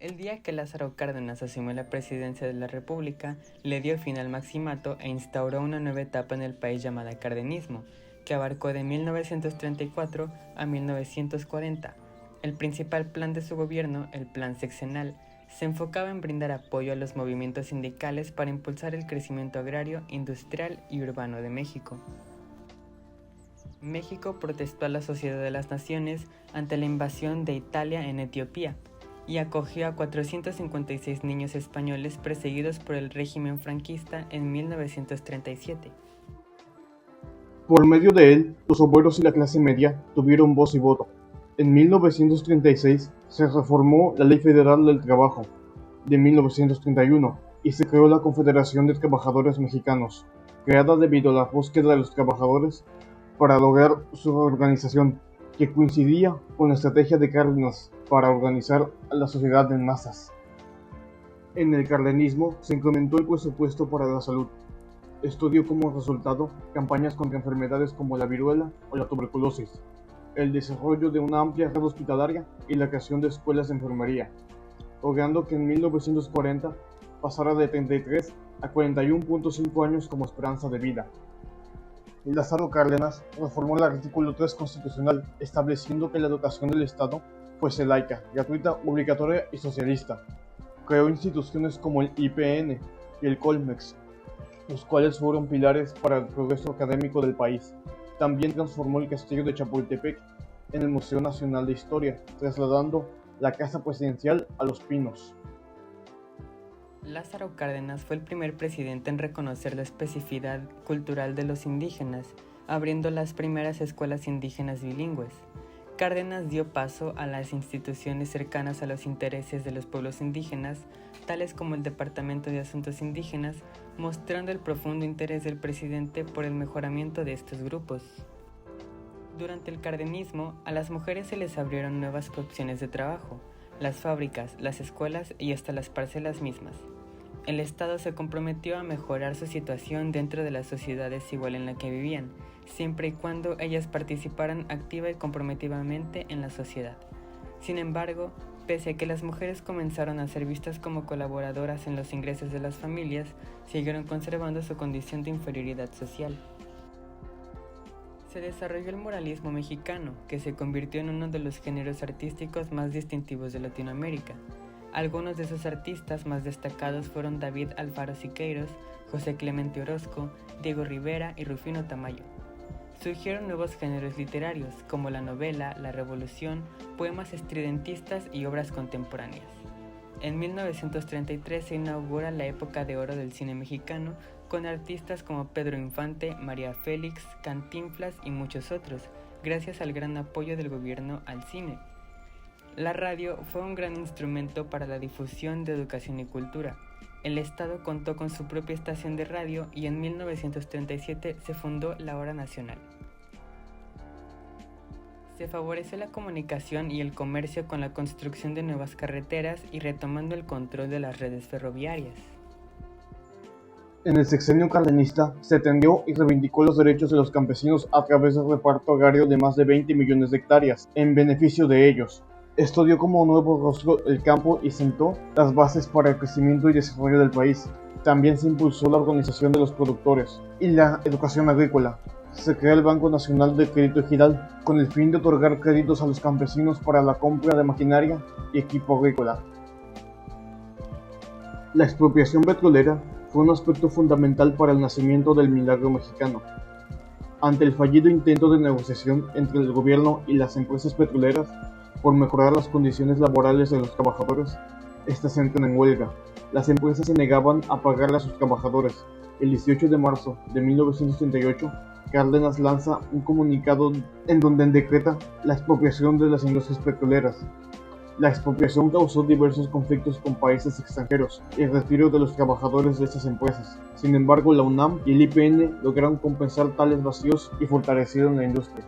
El día que Lázaro Cárdenas asumió la presidencia de la República, le dio fin al maximato e instauró una nueva etapa en el país llamada cardenismo, que abarcó de 1934 a 1940. El principal plan de su gobierno, el Plan Sexenal, se enfocaba en brindar apoyo a los movimientos sindicales para impulsar el crecimiento agrario, industrial y urbano de México. México protestó a la Sociedad de las Naciones ante la invasión de Italia en Etiopía y acogió a 456 niños españoles perseguidos por el régimen franquista en 1937. Por medio de él, los obreros y la clase media tuvieron voz y voto. En 1936 se reformó la Ley Federal del Trabajo de 1931 y se creó la Confederación de Trabajadores Mexicanos, creada debido a la búsqueda de los trabajadores para lograr su organización, que coincidía con la estrategia de Cárdenas para organizar a la sociedad en masas. En el cardenismo se incrementó el presupuesto para la salud. Esto dio como resultado campañas contra enfermedades como la viruela o la tuberculosis, el desarrollo de una amplia red hospitalaria y la creación de escuelas de enfermería, logrando que en 1940 pasara de 33 a 41.5 años como esperanza de vida. Lázaro Cárdenas reformó el artículo 3 constitucional, estableciendo que la educación del Estado fuese laica, gratuita, obligatoria y socialista. Creó instituciones como el IPN y el Colmex, los cuales fueron pilares para el progreso académico del país. También transformó el castillo de Chapultepec en el Museo Nacional de Historia, trasladando la Casa Presidencial a Los Pinos. Lázaro Cárdenas fue el primer presidente en reconocer la especificidad cultural de los indígenas, abriendo las primeras escuelas indígenas bilingües. Cárdenas dio paso a las instituciones cercanas a los intereses de los pueblos indígenas, tales como el Departamento de Asuntos Indígenas, mostrando el profundo interés del presidente por el mejoramiento de estos grupos. Durante el cardenismo, a las mujeres se les abrieron nuevas opciones de trabajo, las fábricas, las escuelas y hasta las parcelas mismas. El Estado se comprometió a mejorar su situación dentro de la sociedad desigual en la que vivían, siempre y cuando ellas participaran activa y comprometidamente en la sociedad. Sin embargo, pese a que las mujeres comenzaron a ser vistas como colaboradoras en los ingresos de las familias, siguieron conservando su condición de inferioridad social. Se desarrolló el muralismo mexicano, que se convirtió en uno de los géneros artísticos más distintivos de Latinoamérica. Algunos de sus artistas más destacados fueron David Alfaro Siqueiros, José Clemente Orozco, Diego Rivera y Rufino Tamayo. Surgieron nuevos géneros literarios, como la novela, la revolución, poemas estridentistas y obras contemporáneas. En 1933 se inaugura la época de oro del cine mexicano, con artistas como Pedro Infante, María Félix, Cantinflas y muchos otros, gracias al gran apoyo del gobierno al cine. La radio fue un gran instrumento para la difusión de educación y cultura. El Estado contó con su propia estación de radio y en 1937 se fundó la Hora Nacional. Se favoreció la comunicación y el comercio con la construcción de nuevas carreteras y retomando el control de las redes ferroviarias. En el sexenio cardenista se atendió y reivindicó los derechos de los campesinos a través del reparto agrario de más de 20 millones de hectáreas, en beneficio de ellos. Esto dio como nuevo rostro el campo y sentó las bases para el crecimiento y desarrollo del país. También se impulsó la organización de los productores y la educación agrícola. Se creó el Banco Nacional de Crédito Ejidal con el fin de otorgar créditos a los campesinos para la compra de maquinaria y equipo agrícola. La expropiación petrolera fue un aspecto fundamental para el nacimiento del milagro mexicano. Ante el fallido intento de negociación entre el gobierno y las empresas petroleras por mejorar las condiciones laborales de los trabajadores, estas entran en huelga. Las empresas se negaban a pagarle a sus trabajadores. El 18 de marzo de 1938, Cárdenas lanza un comunicado en donde decreta la expropiación de las industrias petroleras. La expropiación causó diversos conflictos con países extranjeros y el retiro de los trabajadores de estas empresas. Sin embargo, la UNAM y el IPN lograron compensar tales vacíos y fortalecieron la industria.